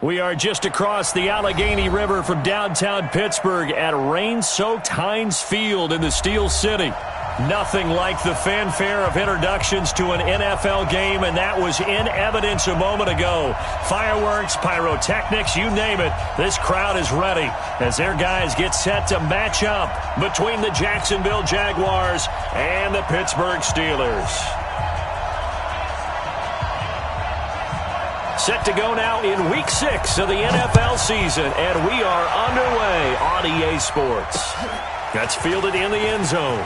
We are just across the Allegheny River from downtown Pittsburgh at rain-soaked Heinz Field in the Steel City. Nothing like the fanfare of introductions to an NFL game, and that was in evidence a moment ago. Fireworks, pyrotechnics, you name it. This crowd is ready as their guys get set to match up between the Jacksonville Jaguars and the Pittsburgh Steelers. Set to go now in Week 6 of the NFL season, and we are underway on EA Sports. That's fielded in the end zone.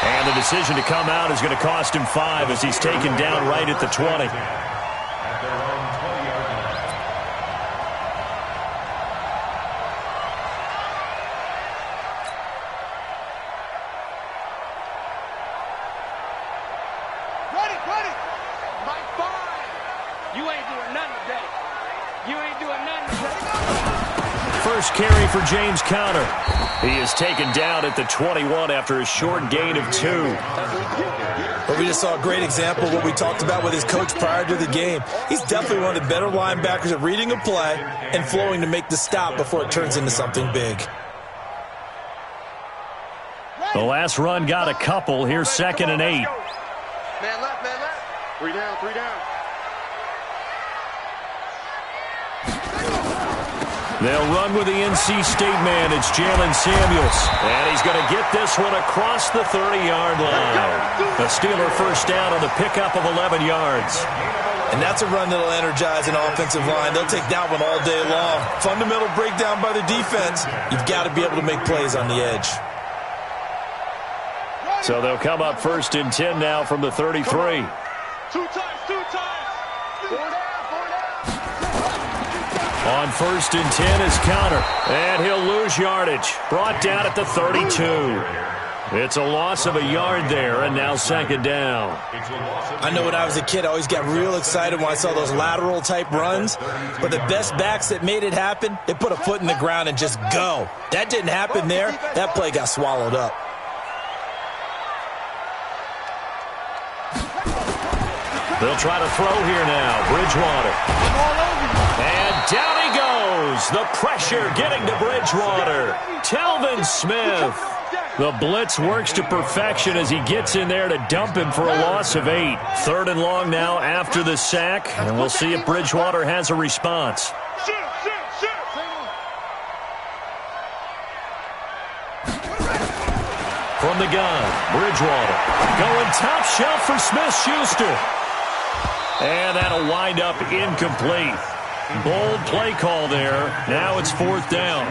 And the decision to come out is going to cost him 5 as he's taken down right at the 20. First carry for James Conner. He is taken down at the 21 after a short gain of 2. Well, we just saw a great example of what we talked about with his coach prior to the game. He's definitely one of the better linebackers at reading a play and flowing to make the stop before it turns into something big. The last run got a couple. Here's 2nd and 8. Man left, man left. 3 down, 3 down. They'll run with the NC State man. It's Jalen Samuels. And he's going to get this one across the 30-yard line. The Steeler first down on the pickup of 11 yards. And that's a run that'll energize an offensive line. They'll take that one all day long. Fundamental breakdown by the defense. You've got to be able to make plays on the edge. So they'll come up 1st and 10 now from the 33. 2 times, 2 times. 4 down, 4 down. On 1st and 10 is Conner. And he'll lose yardage. Brought down at the 32. It's a loss of a yard there, and now 2nd down. I know when I was a kid, I always got real excited when I saw those lateral-type runs. But the best backs that made it happen, they put a foot in the ground and just go. That didn't happen there. That play got swallowed up. They'll try to throw here now. Bridgewater. And down he goes. The pressure getting to Bridgewater. Telvin Smith. The blitz works to perfection as he gets in there to dump him for a loss of 8. 3rd and long now after the sack. And we'll see if Bridgewater has a response. From the gun, Bridgewater. Going top shelf for Smith-Schuster. And that'll wind up incomplete. Bold play call there. Now it's 4th down.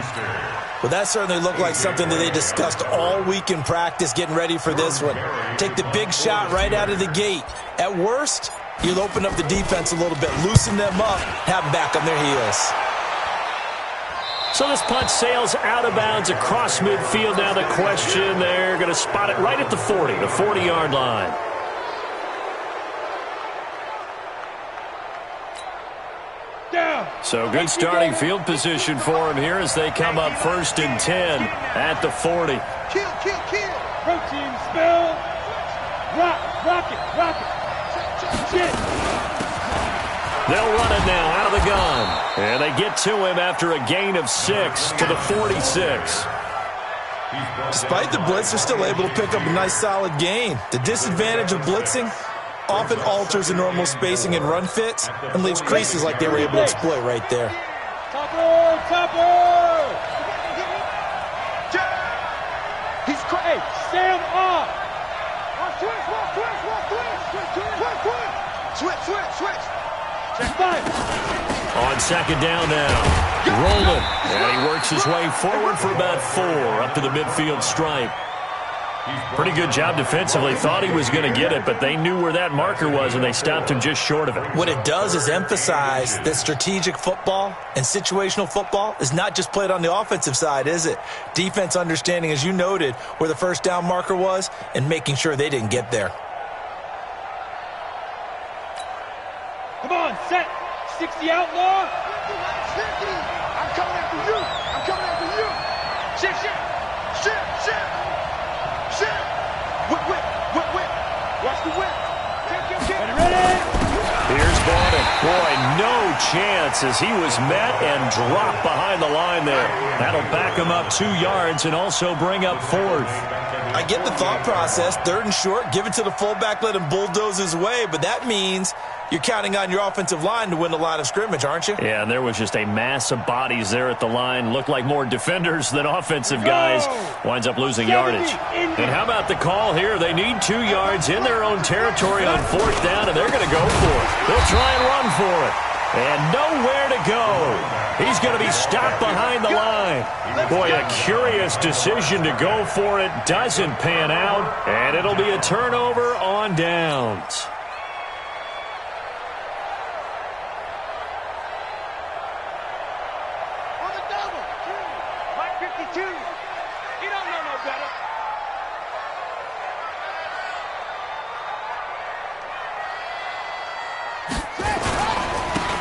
Well, that certainly looked like something that they discussed all week in practice getting ready for this one. Take the big shot right out of the gate. At worst, you'll open up the defense a little bit, loosen them up, have them back on their heels. So this punt sails out of bounds across midfield. Now the question, they're going to spot it right at the 40, the 40-yard line. So good starting field position for him here as they come up 1st and 10 at the 40. Kill. Protein spell. Rocket. Shit. They'll run it now out of the gun. And they get to him after a gain of 6 to the 46. Despite the blitz, they're still able to pick up a nice solid gain. The disadvantage of blitzing often alters the normal spacing and run fits and leaves creases like they were able to exploit right there. Topper! He's crazy. Hey, stand up! Switch. Check 5. On 2nd down now. Rolling. And he works his way forward for about 4 up to the midfield stripe. Pretty good job defensively. Thought he was going to get it, but they knew where that marker was, and they stopped him just short of it. What it does is emphasize that strategic football and situational football is not just played on the offensive side, is it? Defense understanding, as you noted, where the first down marker was and making sure they didn't get there. Come on, set. 60 outlaw. I'm coming after you. Shit. Whip. Watch the whip. Ready. Here's Borden. Boy, no chance as he was met and dropped behind the line there. That'll back him up 2 yards and also bring up 4th. I get the thought process. 3rd and short, give it to the fullback, let him bulldoze his way. But that means you're counting on your offensive line to win the line of scrimmage, aren't you? Yeah, and there was just a mass of bodies there at the line. Looked like more defenders than offensive guys. Winds up losing yardage. And how about the call here? They need 2 yards in their own territory on 4th down, and they're going to go for it. They'll try and run for it. And nowhere to go. He's going to be stopped behind the line. Boy, a curious decision to go for it. Doesn't pan out, and it'll be a turnover on downs.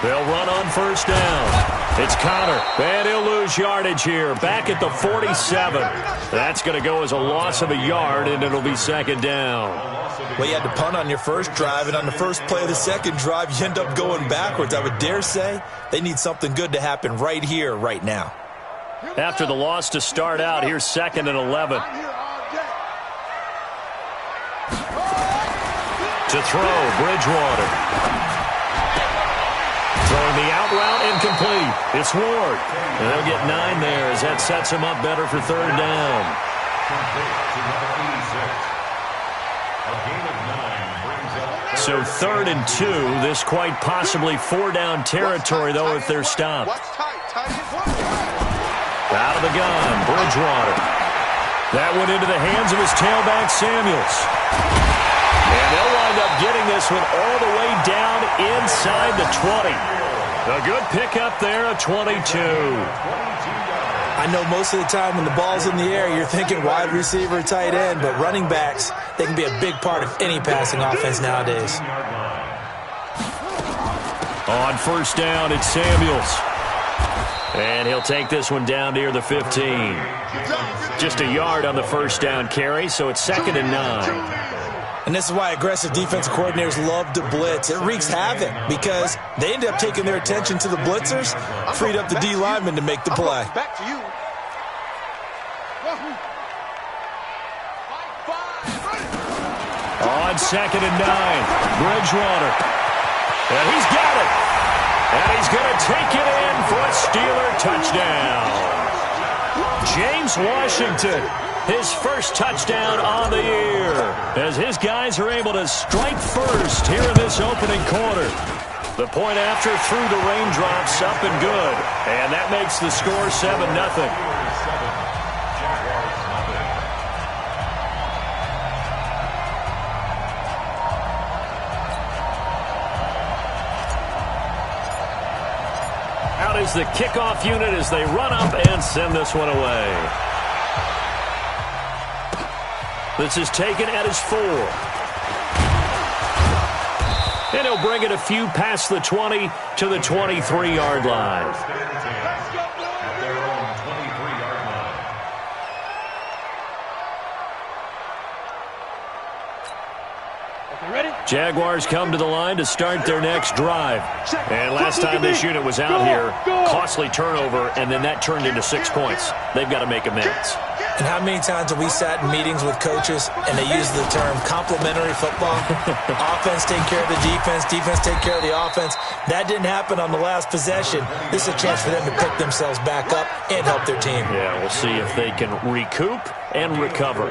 They'll run on 1st down. It's Connor, and he'll lose yardage here. Back at the 47. That's going to go as a loss of a yard, and it'll be 2nd down. Well, you had to punt on your first drive, and on the first play of the second drive, you end up going backwards. I would dare say they need something good to happen right here, right now. After the loss to start out, here's 2nd and 11. To throw, Bridgewater. Throwing the out route incomplete. It's Ward. And they'll get 9 there as that sets him up better for 3rd down. So 3rd and 2. This quite possibly 4-down territory, though, if they're stopped. Out of the gun, Bridgewater. That went into the hands of his tailback, Samuels. And they'll wind up getting this one all the way down inside the 20. A good pickup there, a 22. I know most of the time when the ball's in the air, you're thinking wide receiver, tight end, but running backs, they can be a big part of any passing offense nowadays. On 1st down, it's Samuels. And he'll take this one down near the 15. Just a yard on the 1st down carry, so it's 2nd and 9. And this is why aggressive defensive coordinators love to blitz. It wreaks havoc because they end up taking their attention to the blitzers, freed up the D lineman to make the play. Back to you. On 2nd and 9, Bridgewater. And he's got it. And he's going to take it in for a Steeler touchdown. James Washington, his first touchdown on the year, as his guys are able to strike first here in this opening quarter. The point after through the raindrops, up and good. And that makes the score 7-0. Out is the kickoff unit as they run up and send this one away. This is taken at his 4. And he'll bring it a few past the 20 to the 23-yard line. Jaguars come to the line to start their next drive. And last time this unit was out here, costly turnover, and then that turned into 6 points. They've got to make amends. And how many times have we sat in meetings with coaches and they use the term complementary football? Offense take care of the defense, defense take care of the offense. That didn't happen on the last possession. This is a chance for them to pick themselves back up and help their team. Yeah, we'll see if they can recoup and recover.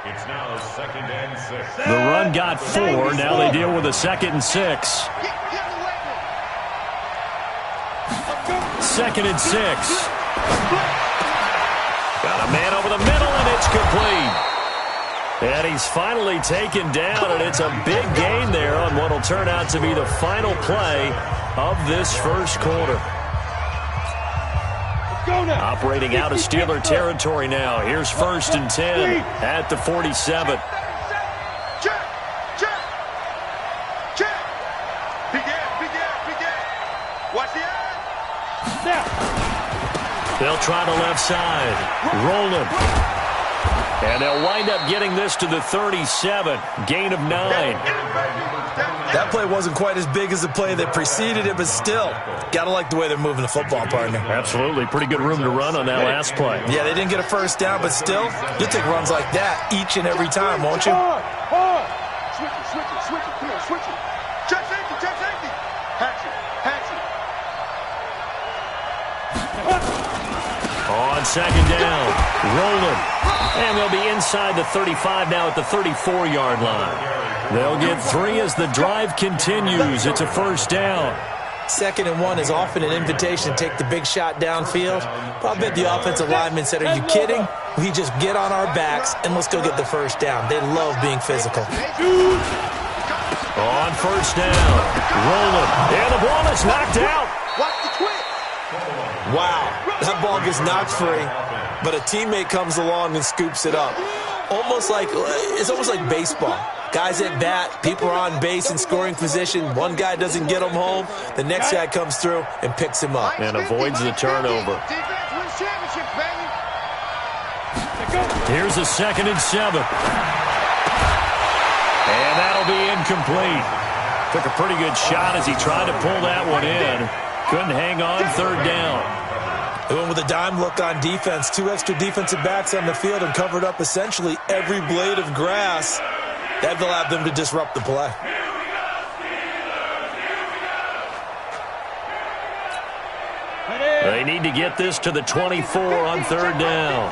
It's now 2nd and 6. The run got 4. Now they deal with a 2nd and 6. 2nd and 6. Got a man over the middle, and it's complete. And he's finally taken down, and it's a big gain there on what will turn out to be the final play of this first quarter. Operating out of Steeler territory now. Here's 1st and 10 at the 47. Check. Begin. Watch the eye. They'll try the left side. Rolling. And they'll wind up getting this to the 37. Gain of 9. That play wasn't quite as big as the play that preceded it, but still, got to like the way they're moving the football, partner. Absolutely. Pretty good room to run on that last play. Yeah, they didn't get a first down, but still, you'll take runs like that each and every time, won't you? Switch it. Come on, switch it. Check safety. Hatch it. On second down, rolling. And they'll be inside the 35 now at the 34-yard line. They'll get 3 as the drive continues. It's a first down. 2nd and 1 is often an invitation to take the big shot downfield. But I bet the offensive lineman said, are you kidding? We just get on our backs and let's go get the first down. They love being physical. On first down, rolling. And the ball is knocked out. Watch the twist. Wow, that ball gets knocked free, but a teammate comes along and scoops it up. It's almost like baseball. Guys at bat, people are on base in scoring position. One guy doesn't get him home. The next guy comes through and picks him up. And avoids the turnover. Defense wins championships, baby. Here's a 2nd and 7. And that'll be incomplete. Took a pretty good shot as he tried to pull that one in. Couldn't hang on, 3rd down. They went with a dime look on defense. 2 extra defensive backs on the field and covered up essentially every blade of grass. That allowed them to disrupt the play. They need to get this to the 24 on 3rd down.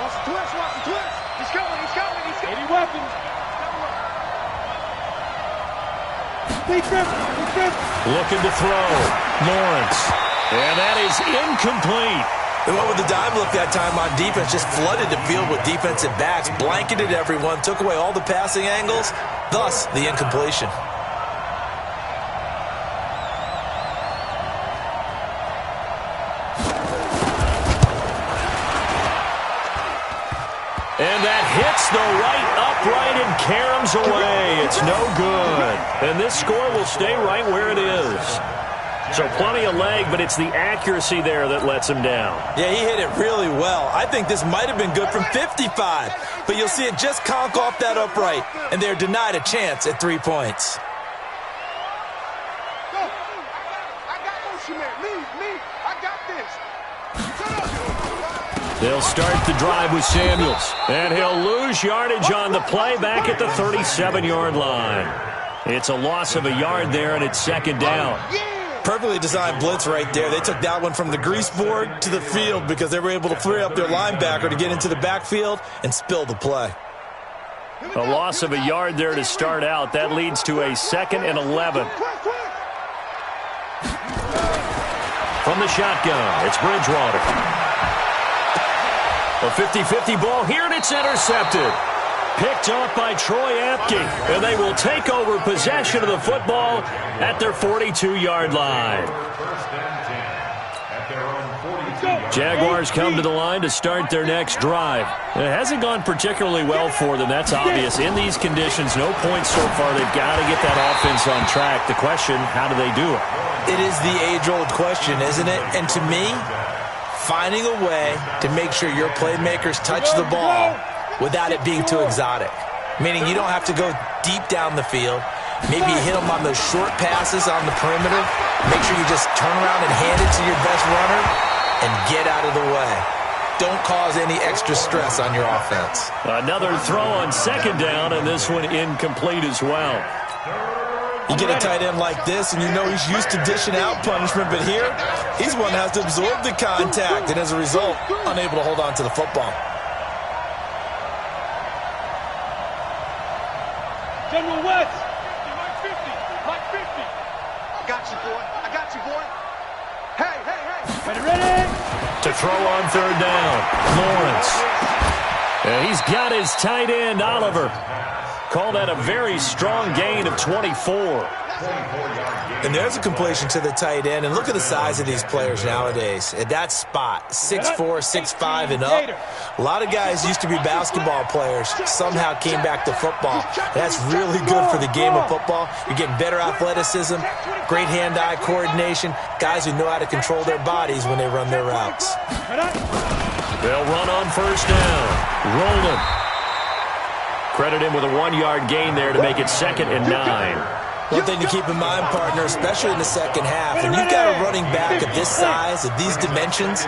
Watch the twist. He's coming. 80 weapons. Looking to throw. Lawrence. And that is incomplete. They went with the dime look that time on defense, just flooded the field with defensive backs, blanketed everyone, took away all the passing angles, thus the incompletion. And that hits the right upright and caroms away. It's no good. And this score will stay right where it is. So plenty of leg, but it's the accuracy there that lets him down. Yeah, he hit it really well. I think this might have been good from 55. But you'll see it just conk off that upright, and they're denied a chance at 3 points. Go. I got motion man. Me. I got this. Shut up. They'll start the drive with Samuels. And he'll lose yardage on the play back at the 37-yard line. It's a loss of a yard there, and it's 2nd down. Perfectly designed blitz right there. They took that one from the grease board to the field because they were able to free up their linebacker to get into the backfield and spill the play. A loss of a yard there to start out. That leads to a 2nd and 11. From the shotgun, it's Bridgewater. A 50-50 ball here, and it's intercepted. Picked off by Troy Apke, and they will take over possession of the football at their 42-yard line. Jaguars come to the line to start their next drive. It hasn't gone particularly well for them, that's obvious. In these conditions, no points so far. They've got to get that offense on track. The question, how do they do it? It is the age-old question, isn't it? And to me, finding a way to make sure your playmakers touch the ball without it being too exotic. Meaning you don't have to go deep down the field. Maybe you hit them on those short passes on the perimeter. Make sure you just turn around and hand it to your best runner and get out of the way. Don't cause any extra stress on your offense. Another throw on 2nd down, and this one incomplete as well. You get a tight end like this, and you know he's used to dishing out punishment, but here, he's one that has to absorb the contact, and as a result, unable to hold on to the football. General West. Like 50. I got you, boy. Hey. Ready. To throw on 3rd down, Lawrence. And he's got his tight end, Oliver. Call that a very strong gain of 24. And there's a completion to the tight end. And look at the size of these players nowadays. At that spot, 6'4", 6'5", and up. A lot of guys used to be basketball players. Somehow came back to football. That's really good for the game of football. You're getting better athleticism, great hand-eye coordination, guys who know how to control their bodies when they run their routes. They'll run on 1st down. Rolling. Credit him with a 1-yard gain there to make it 2nd and 9. One thing to keep in mind, partner, especially in the second half, when you've got a running back of this size, of these dimensions,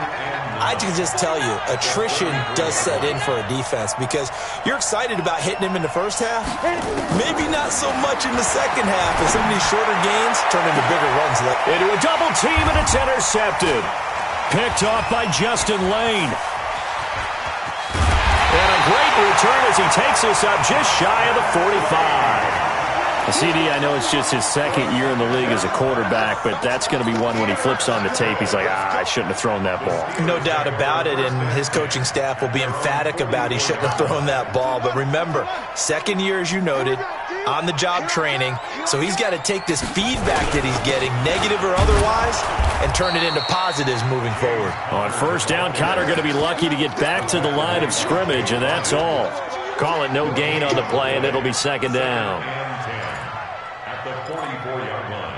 I can just tell you, attrition does set in for a defense because you're excited about hitting him in the first half. Maybe not so much in the second half, as some of these shorter gains turn into bigger runs. Into a double team, and it's intercepted. Picked off by Justin Lane. And a great return as he takes us up just shy of the 45. CD, I know it's just his 2nd year in the league as a quarterback, but that's going to be one when he flips on the tape. He's like, I shouldn't have thrown that ball. No doubt about it, and his coaching staff will be emphatic about he shouldn't have thrown that ball. But remember, 2nd year, as you noted, on-the-job training, so he's got to take this feedback that he's getting, negative or otherwise, and turn it into positives moving forward. On first down, Connor going to be lucky to get back to the line of scrimmage, and that's all. Call it no gain on the play, and it'll be 2nd down. At the 44-yard line.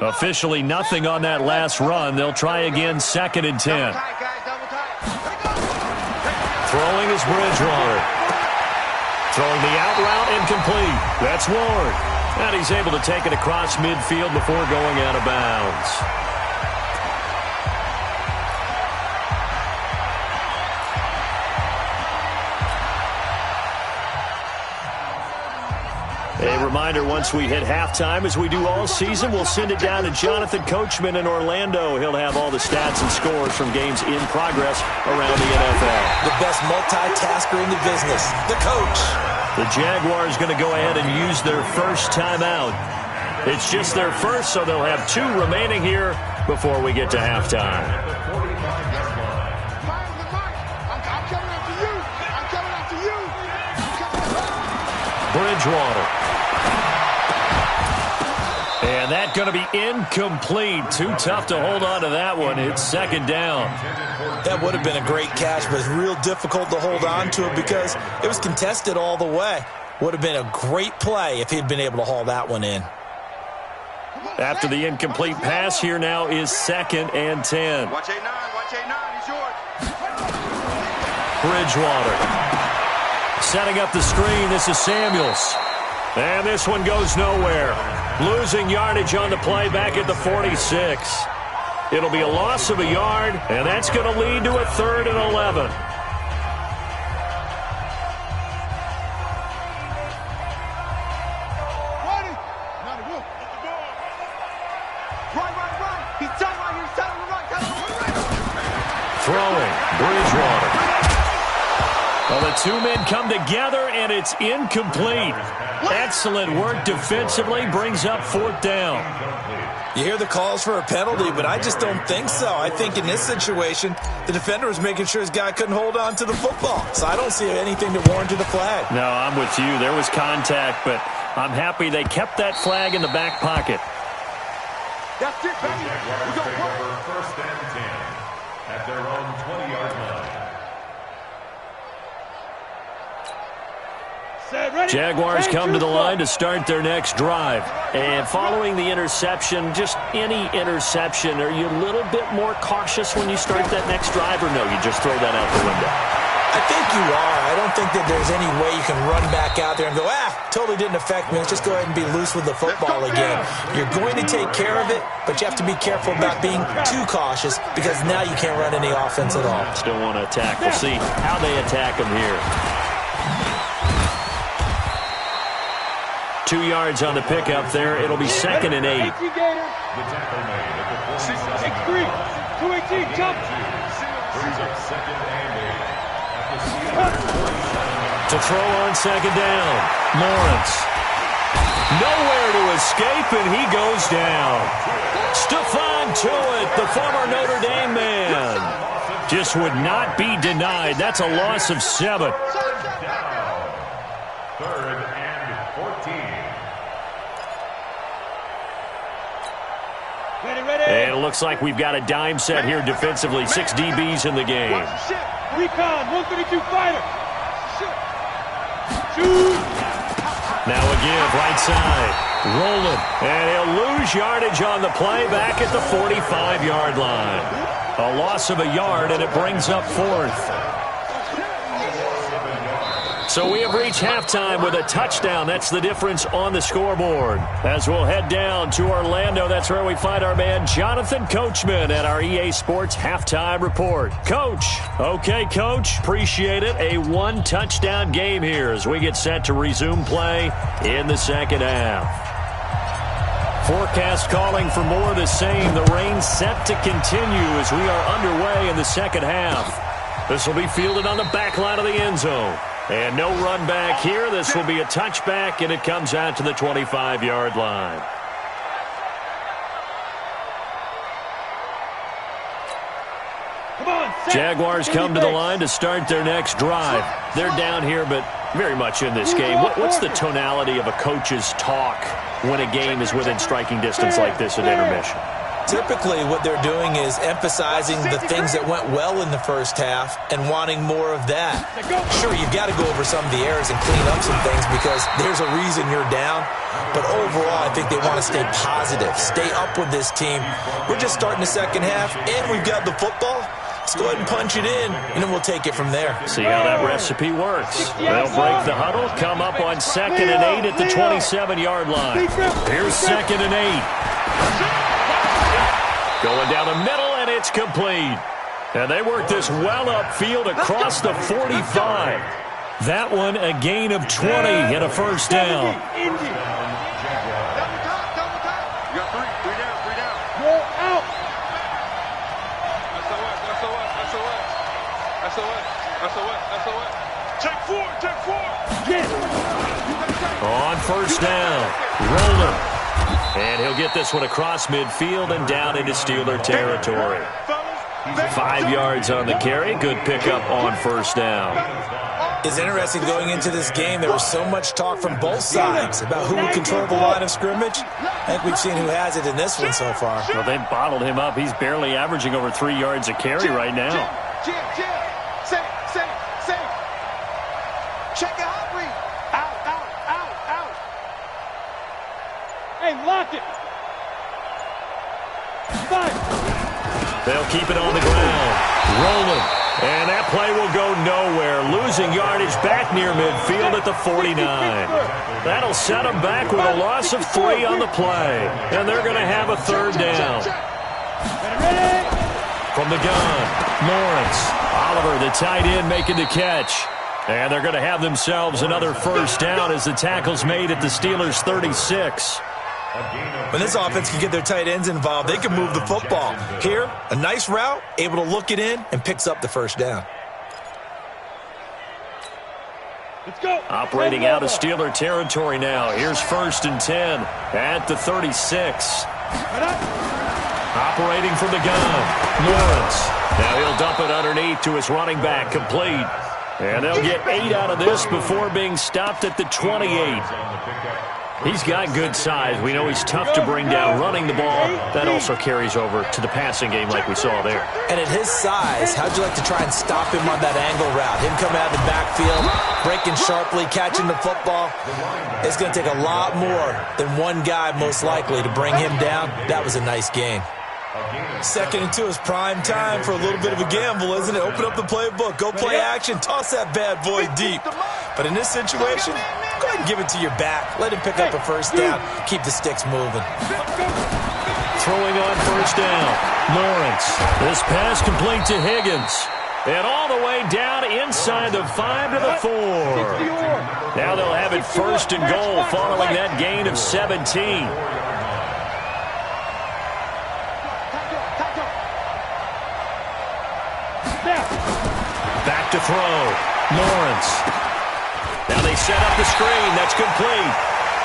Officially nothing on that last run. They'll try again, 2nd and 10. Throwing is Bridgewater. Throwing the out route incomplete. That's Ward. And he's able to take it across midfield before going out of bounds. A reminder, once we hit halftime, as we do all season, we'll send it down to Jonathan Coachman in Orlando. He'll have all the stats and scores from games in progress around the NFL. The best multitasker in the business, the coach. The Jaguars going to go ahead and use their first timeout. It's just their first, so they'll have 2 remaining here before we get to halftime. I'm coming after you. I'm coming after you. Bridgewater. And that's going to be incomplete. Too tough to hold on to that one. It's 2nd down. That would have been a great catch, but it's real difficult to hold on to it because it was contested all the way. Would have been a great play if he'd been able to haul that one in. After the incomplete pass, here now is 2nd and 10. Watch 8-9. Watch 8-9. He's yours. Bridgewater. Setting up the screen. This is Samuels. And this one goes nowhere. Losing yardage on the play back at the 46. It'll be a loss of a yard, and that's going to lead to a 3rd and 11. Throwing, Bridgewater. Well, the 2 men come together, and it's incomplete. Excellent work defensively, brings up 4th down. You hear the calls for a penalty, but I just don't think so. I think in this situation, the defender was making sure his guy couldn't hold on to the football. So I don't see anything that warranted a flag. No, I'm with you. There was contact, but I'm happy they kept that flag in the back pocket. That's it, baby. We go First and 10 at their own 20-yard line. Jaguars come to the line to start their next drive. And following the interception, just any interception, are you a little bit more cautious when you start that next drive, or no, you just throw that out the window? I think you are. I don't think that there's any way you can run back out there and go, totally didn't affect me. Let's just go ahead and be loose with the football again. You're going to take care of it, but you have to be careful about being too cautious because now you can't run any offense at all. Still want to attack. We'll see how they attack them here. 2 yards on the pickup there. It'll be 2nd and 8. The tackle made at the 6'3", 218, jump. brings up 2nd and 8. To throw on 2nd down. Lawrence. Nowhere to escape, and he goes down. Stephon Tuitt, the former Notre Dame man, just would not be denied. That's a loss of 7. 3rd and 14. And it looks like we've got a dime set here defensively. 6 DBs in the game. Recon, 132 fighter. Shoot. Now again, right side. Rolling. And he'll lose yardage on the play back at the 45-yard line. A loss of a yard, and it brings up 4th. So we have reached halftime with a touchdown. That's the difference on the scoreboard. As we'll head down to Orlando, that's where we find our man Jonathan Coachman at our EA Sports Halftime Report. Coach. Okay, Coach. Appreciate it. A 1-touchdown game here as we get set to resume play in the second half. Forecast calling for more of the same. The rain set to continue as we are underway in the second half. This will be fielded on the back line of the end zone. And no run back here. This will be a touchback, and it comes out to the 25-yard line. Jaguars come to the line to start their next drive. They're down here, but very much in this game. What's the tonality of a coach's talk when a game is within striking distance like this at intermission? Typically, what they're doing is emphasizing the things that went well in the first half and wanting more of that. Sure, you've got to go over some of the errors and clean up some things because there's a reason you're down. But overall, I think they want to stay positive, stay up with this team. We're just starting the second half, and we've got the football. Let's go ahead and punch it in, and then we'll take it from there. See how that recipe works. They'll break the huddle, come up on 2nd and 8 at the 27-yard line. Here's 2nd and 8. Going down the middle, and it's complete. And they work this well upfield across the 45. That one a gain of 20 and a first down. You got three down. Roll out. SOS. Check four. On first down, Roller. And he'll get this one across midfield and down into Steeler territory. 5 yards on the carry. Good pickup on first down. It's interesting going into this game. There was so much talk from both sides about who would control the line of scrimmage. I think we've seen who has it in this one so far. Well, they bottled him up. He's barely averaging over 3 yards a carry right now. Say. Check it out, Reed. Out. Hey, lock it. Five. They'll keep it on the ground. Rolling. And that play will go nowhere. Losing yardage back near midfield at the 49. That'll set them back with a loss of 3 on the play. And they're going to have a third down. From the gun, Lawrence. Oliver, the tight end, making the catch. And they're going to have themselves another first down as the tackle's made at the Steelers' 36. When this offense can get their tight ends involved, they can move the football. Here, a nice route, able to look it in, and picks up the first down. Let's go. Operating out of Steeler territory now. Here's 1st and 10 at the 36. Operating from the gun, Lawrence. Now he'll dump it underneath to his running back, complete. And they'll get 8 out of this before being stopped at the 28. He's got good size. We know he's tough to bring down running the ball. That also carries over to the passing game like we saw there. And at his size, how'd you like to try and stop him on that angle route? Him coming out of the backfield, breaking sharply, catching the football. It's going to take a lot more than one guy most likely to bring him down. That was a nice gain. 2nd and 2 is prime time for a little bit of a gamble, isn't it? Open up the playbook, go play action, toss that bad boy deep. But in this situation, go ahead and give it to your back. Let him pick up a first down. Keep the sticks moving. Throwing on first down, Lawrence. This pass complete to Higgins. And all the way down inside the 5 to the 4. Now they'll have it 1st and goal following that gain of 17. Back to throw. Lawrence. Now they set up the screen. That's complete.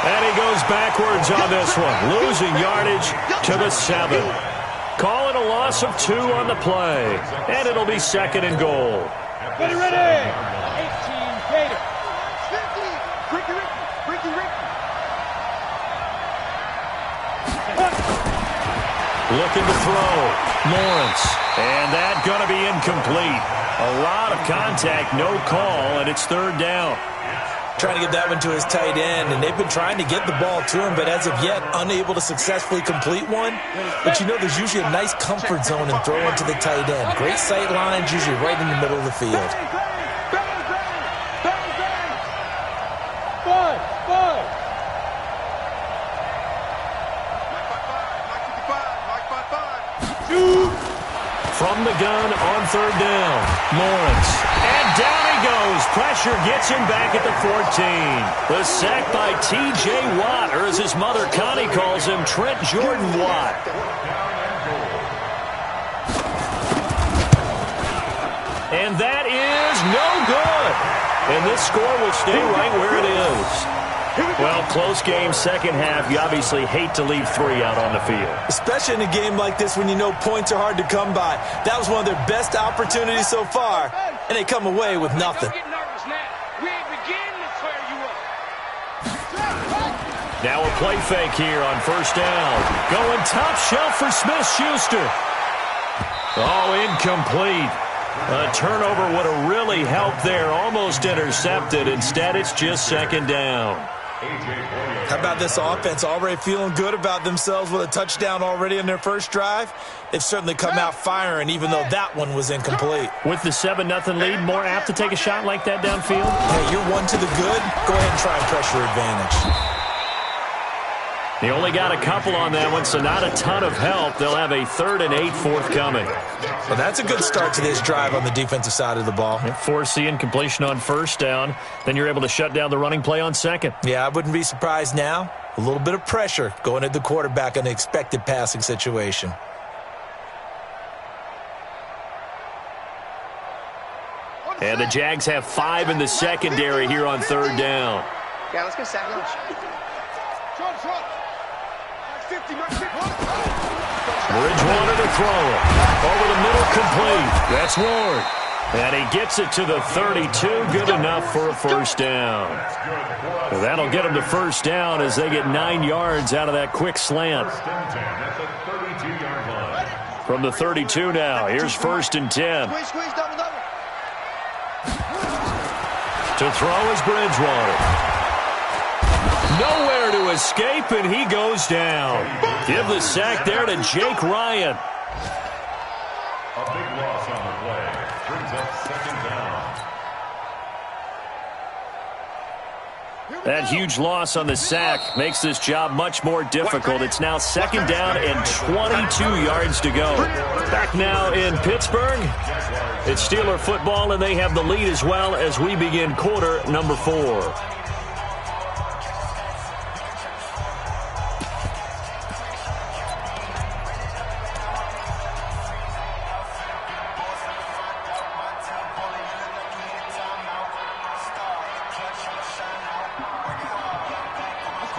And he goes backwards on this one. Losing yardage to the 7. Call it a loss of 2 on the play. And it'll be 2nd and goal. Ready. 18 Gator. Ricky. Looking to throw. Lawrence. And that going to be incomplete. A lot of contact, no call, and it's third down. Trying to get that one to his tight end, and they've been trying to get the ball to him, but as of yet, unable to successfully complete one. But you know there's usually a nice comfort zone in throwing to the tight end. Great sight lines, usually right in the middle of the field. From the gun on third down, Lawrence. And down he goes. Pressure gets him back at the 14. The sack by T.J. Watt, or as his mother Connie calls him, Trent Jordan Watt. And that is no good. And this score will stay right where it is. Well, close game, second half. You obviously hate to leave 3 out on the field. Especially in a game like this when you know points are hard to come by. That was one of their best opportunities so far, and they come away with nothing. Now a play fake here on first down. Going top shelf for Smith-Schuster. Oh, incomplete. A turnover would have really helped there. Almost intercepted. Instead, it's just second down. How about this offense already feeling good about themselves with a touchdown already in their first drive? They've certainly come out firing, even though that one was incomplete. With the 7-0 lead, more apt to take a shot like that downfield? Hey, you're one to the good. Go ahead and try and pressure advantage. They only got a couple on that one, so not a ton of help. They'll have a 3rd and 8 forthcoming. Well, that's a good start to this drive on the defensive side of the ball. Force the incompletion on first down. Then you're able to shut down the running play on second. Yeah, I wouldn't be surprised now. A little bit of pressure going at the quarterback in an expected passing situation. And the Jags have 5 in the secondary here on third down. Yeah, let's go second. Bridgewater to throw it. Over the middle, complete. That's Ward. And he gets it to the 32. Good enough for a first down. Well, that'll get him to first down as they get 9 yards out of that quick slant. From the 32 now, here's 1st and 10. To throw is Bridgewater. Nowhere to escape, and he goes down. Give the sack there to Jake Ryan. A big loss on the play. Brings up second down. That huge loss on the sack makes this job much more difficult. It's now second down and 22 yards to go. Back now in Pittsburgh. It's Steeler football, and they have the lead as well as we begin quarter number 4.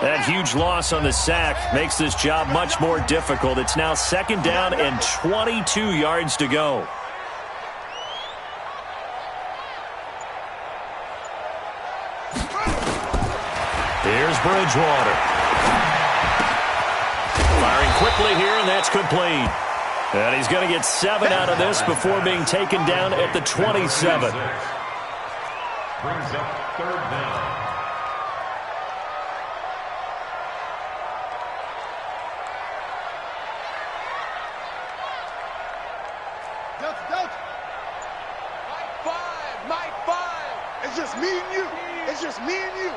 That huge loss on the sack makes this job much more difficult. It's now second down and 22 yards to go. Here's Bridgewater. Firing quickly here, and that's complete. And he's going to get 7 out of this before being taken down at the 27. Brings up third down. It's just me and you. It's just me and you.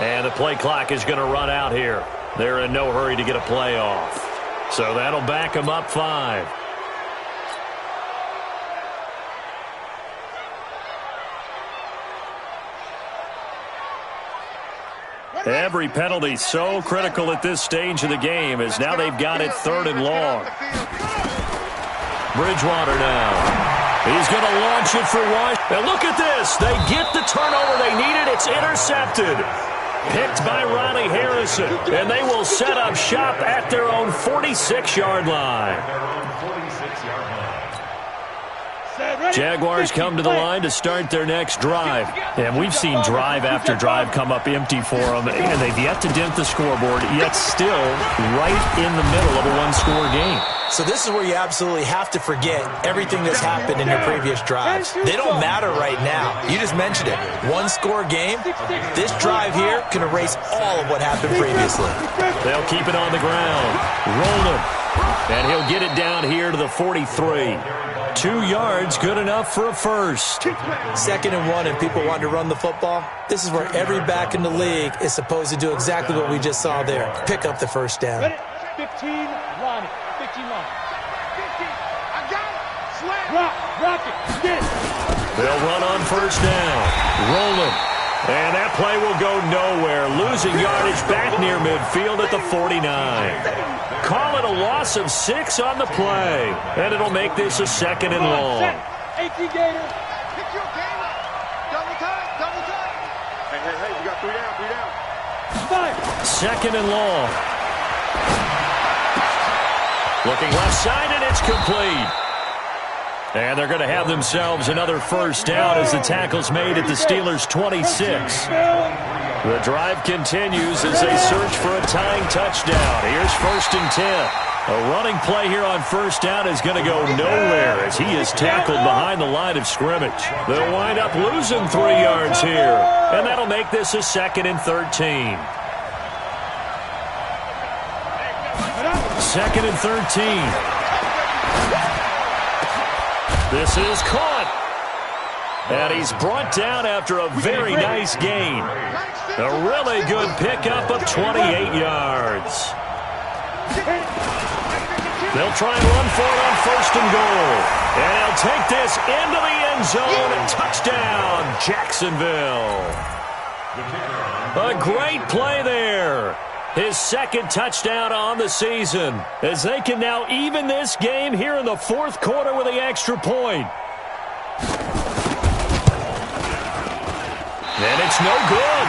And the play clock is going to run out here. They're in no hurry to get a play off. So that'll back them up 5. Every penalty so critical at this stage of the game as now they've got it 3rd and long. Bridgewater now. He's going to launch it for Washington. And look at this. They get the turnover they needed. It's intercepted. Picked by Ronnie Harrison. And they will set up shop at their own 46-yard line. Set, Jaguars come to the line to start their next drive. And we've seen drive after drive come up empty for them, and they've yet to dent the scoreboard, yet still right in the middle of a one-score game. So this is where you absolutely have to forget everything that's happened in your previous drives. They don't matter right now. You just mentioned it. One-score game. This drive here can erase all of what happened previously. They'll keep it on the ground. Roll him. And he'll get it down here to the 43. 2 yards, good enough for a first. 2nd and 1, and people want to run the football. This is where every back in the league is supposed to do exactly what we just saw there. Pick up the first down. 15 line. 15 line. I got it. Slam. Rock it. Get it. They'll run on first down. Roll him. And that play will go nowhere. Losing yardage back near midfield at the 49. Call it a loss of 6 on the play. And it'll make this a 2nd and long. 18 Gator. Pick your game up. Double time. Double time. Hey, we got 3 down. 3 down. 5. 2nd and long. Looking left side, and it's complete. And they're going to have themselves another first down as the tackle's made at the Steelers' 26. The drive continues as they search for a tying touchdown. Here's 1st and 10. A running play here on first down is going to go nowhere as he is tackled behind the line of scrimmage. They'll wind up losing 3 yards here, and that'll make this a 2nd and 13. 2nd and 13. This is caught. And he's brought down after a very nice gain. A really good pickup of 28 yards. They'll try and run for it on 1st and goal. And he'll take this into the end zone. And touchdown, Jacksonville. A great play there. His 2nd touchdown on the season as they can now even this game here in the 4th quarter with the extra point. And it's no good.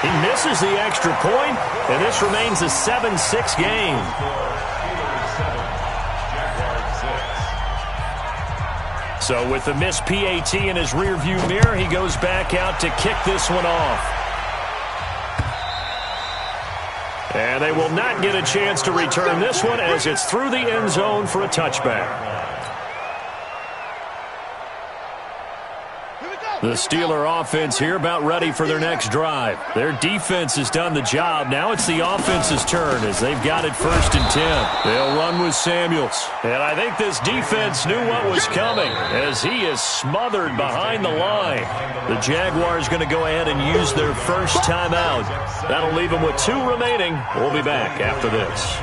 He misses the extra point, and this remains a 7-6 game. So with the missed PAT in his rearview mirror, he goes back out to kick this one off. And they will not get a chance to return this one as it's through the end zone for a touchback. The Steeler offense here about ready for their next drive. Their defense has done the job. Now it's the offense's turn as they've got it 1st and 10. They'll run with Samuels. And I think this defense knew what was coming as he is smothered behind the line. The Jaguars going to go ahead and use their first timeout. That'll leave them with 2 remaining. We'll be back after this.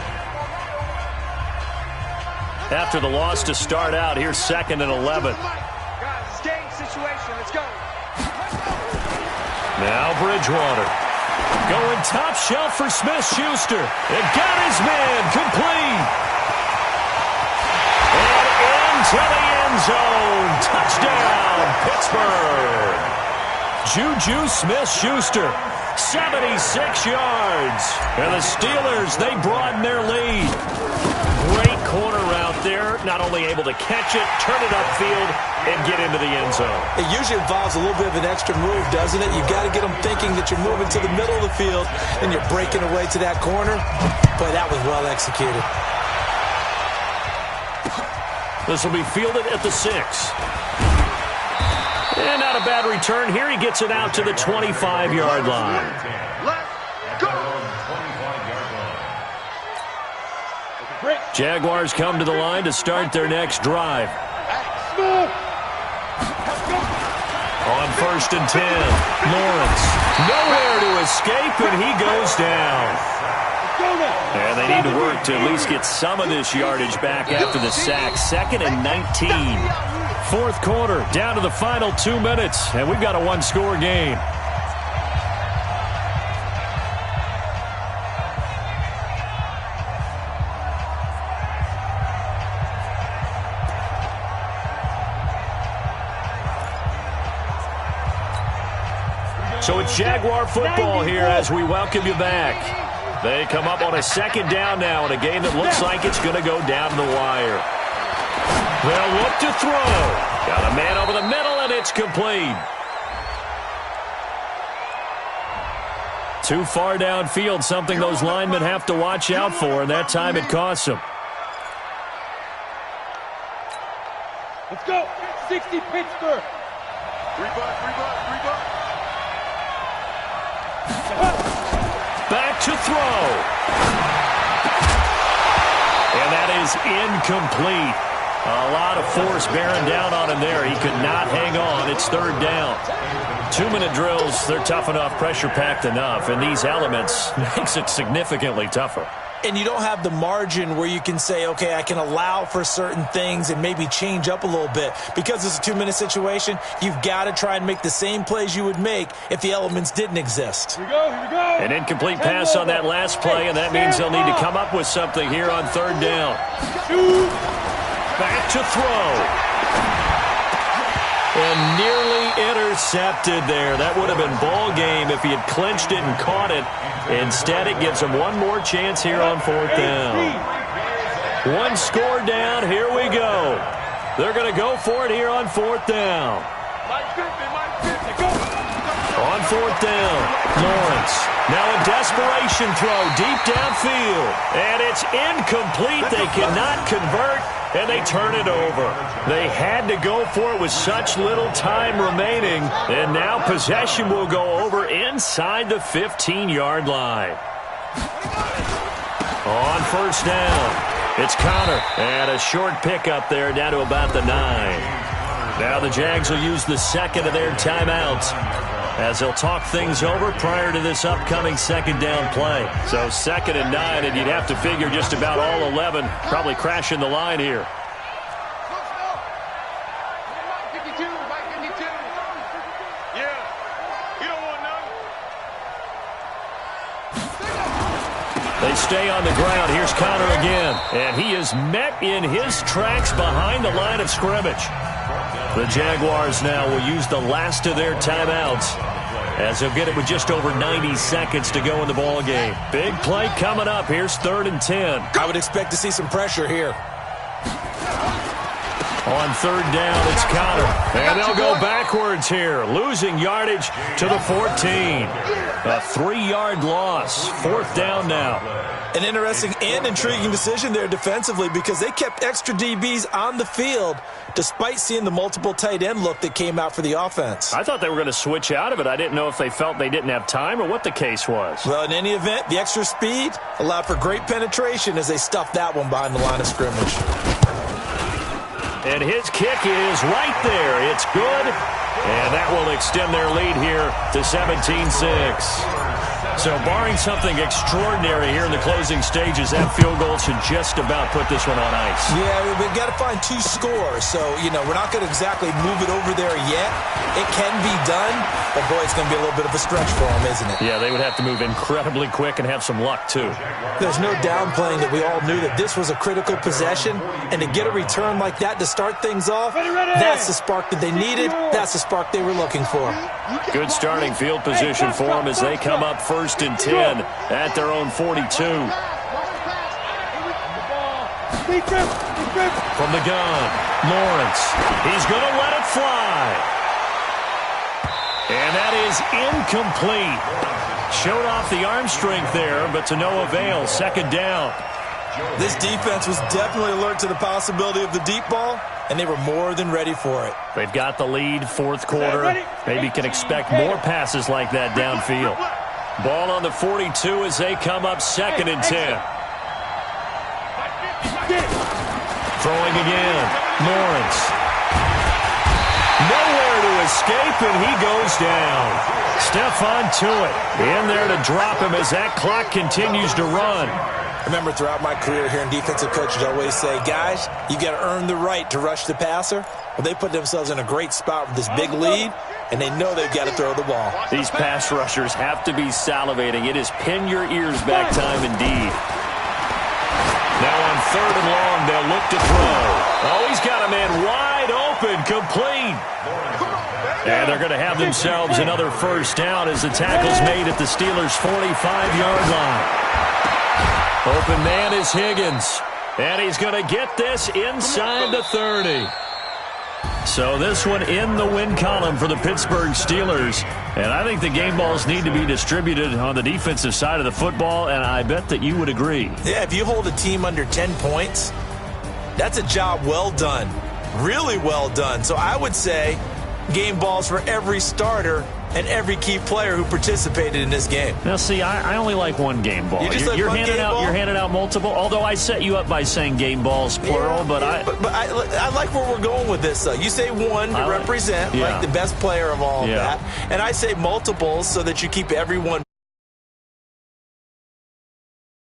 After the loss to start out, here's 2nd and 11. Now Bridgewater. Going top shelf for Smith-Schuster. It got his man complete. And into the end zone. Touchdown, Pittsburgh. Juju Smith-Schuster, 76 yards. And the Steelers, they broaden their lead. Great corner route there. Not only able to catch it, turn it upfield, and get into the end zone. It usually involves a little bit of an extra move, doesn't it? You've got to get them thinking that you're moving to the middle of the field and you're breaking away to that corner. Boy, that was well executed. This will be fielded at the 6. And not a bad return here. He gets it out to the 25-yard line. Let's go. Jaguars come to the line to start their next drive. On 1st and 10, Lawrence. Nowhere to escape, and he goes down. And they need to work to at least get some of this yardage back after the sack. 2nd and 19. 4th quarter, down to the final 2 minutes, and we've got a one-score game. So it's Jaguar football here as we welcome you back. They come up on a 2nd down now in a game that looks like it's going to go down the wire. They'll look to throw. Got a man over the middle, and it's complete. Too far downfield, something those linemen have to watch out for, and that time it costs them. Let's go. 60 Pittsburgh. Back to throw. And that is incomplete. A lot of force bearing down on him there. He could not hang on. It's third down. 2-minute drills, they're tough enough, pressure-packed enough, and these elements makes it significantly tougher. And you don't have the margin where you can say, okay, I can allow for certain things and maybe change up a little bit. Because it's a 2-minute situation, you've got to try and make the same plays you would make if the elements didn't exist. Here we go. An incomplete pass on that last play, and that means they'll need to come up with something here on third down. Back to throw. And nearly intercepted there. That would have been ball game if he had clinched it and caught it. Instead, it gives him one more chance here on fourth down. One score down. Here we go. They're going to go for it here on fourth down. On fourth down, Lawrence. Now a desperation throw deep downfield. And it's incomplete. They cannot convert, and they turn it over. They had to go for it with such little time remaining. And now possession will go over inside the 15-yard line. On first down, it's Connor. And a short pickup there down to about the 9. Now the Jags will use the second of their timeouts as they'll talk things over prior to this upcoming second down play. So 2nd and 9, and you'd have to figure just about all 11 probably crashing the line here. They stay on the ground. Here's Connor again. And he is met in his tracks behind the line of scrimmage. The Jaguars now will use the last of their timeouts as they'll get it with just over 90 seconds to go in the ball game. Big play coming up. Here's 3rd and 10. I would expect to see some pressure here. On third down, it's Connor. And they'll go backwards here, losing yardage to the 14. A 3-yard loss. 4th down now. An interesting and intriguing decision there defensively because they kept extra DBs on the field despite seeing the multiple tight end look that came out for the offense. I thought they were going to switch out of it. I didn't know if they felt they didn't have time or what the case was. Well, in any event, the extra speed allowed for great penetration as they stuffed that one behind the line of scrimmage. And his kick is right there. It's good. And that will extend their lead here to 17-6. So barring something extraordinary here in the closing stages, that field goal should just about put this one on ice. Yeah, we've got to find 2 scores. So, we're not going to exactly move it over there yet. It can be done, but boy, it's going to be a little bit of a stretch for them, isn't it? Yeah, they would have to move incredibly quick and have some luck, too. There's no downplaying that we all knew that this was a critical possession, and to get a return like that to start things off, that's the spark that they needed. That's the spark they were looking for. Good starting field position for them as they come up 1st and 10 at their own 42. From the gun, Lawrence. He's going to let it fly. And that is incomplete. Showed off the arm strength there, but to no avail. 2nd down. This defense was definitely alert to the possibility of the deep ball, and they were more than ready for it. They've got the lead, 4th quarter. Maybe can expect more passes like that downfield. Ball on the 42 as they come up 2nd and 10. Throwing again. Lawrence. Nowhere to escape, and he goes down. Stephon Tuitt in there to drop him as that clock continues to run. I remember throughout my career hearing defensive coaches always say, guys, you got to earn the right to rush the passer. Well, they put themselves in a great spot with this big lead, and they know they've got to throw the ball. These pass rushers have to be salivating. It is pin your ears back time indeed. Now on 3rd and long, they'll look to throw. Oh, he's got a man wide open, complete. And they're going to have themselves another 1st down as the tackle's made at the Steelers' 45-yard line. Open man is Higgins. And he's going to get this inside the 30. So this one in the win column for the Pittsburgh Steelers. And I think the game balls need to be distributed on the defensive side of the football, and I bet that you would agree. Yeah, if you hold a team under 10 points, that's a job well done. Really well done. So I would say game balls for every starter and every key player who participated in this game. Now, see, I only like one game ball. You're handing out multiple, although I set you up by saying game balls, plural. But I like where we're going with this, though. You say one to represent, like the best player of all of that. And I say multiples so that you keep everyone